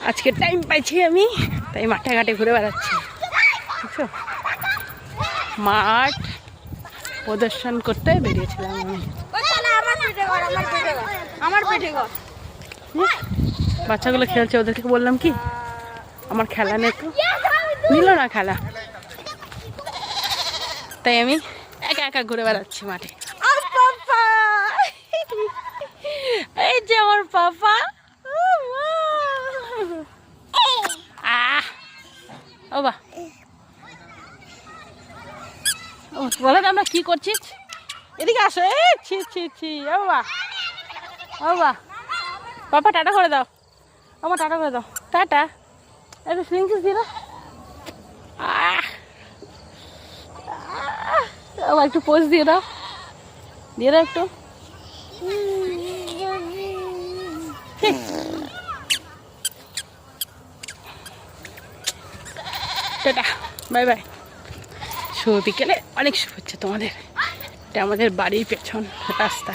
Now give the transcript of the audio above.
আজকে টাইম পাইছি আমি, তাই মাঠে ঘাটে ঘুরে বেড়াচ্ছি। বুঝছো, মাঠ প্রদর্শন করতে বেরিয়েছিলাম আমি। বাচ্চাগুলো খেলছে, ওদেরকে বললাম কি আমার খেলা নেই, তো নিল না খেলা, তাই আমি একা একা ঘুরে বেড়াচ্ছি মাঠে। এই যে আমার পাপা, ও বা বলো তো আমরা কি করছিস, এদিকে আসো। ছি ছি ছি, ও বা ও বা, পাপা টাটা করে দাও, আমার টাটা করে দাও, টাটা। একটু স্লিংকিস দিয়ে দাও, একটু পোজ দিয়ে দাও, দিয়ে দাও একটু। Tata, bye bye. শুভ বিকেলে অনেক শুভেচ্ছা তোমাদের। এটা আমাদের বাড়ির পেছন রাস্তা।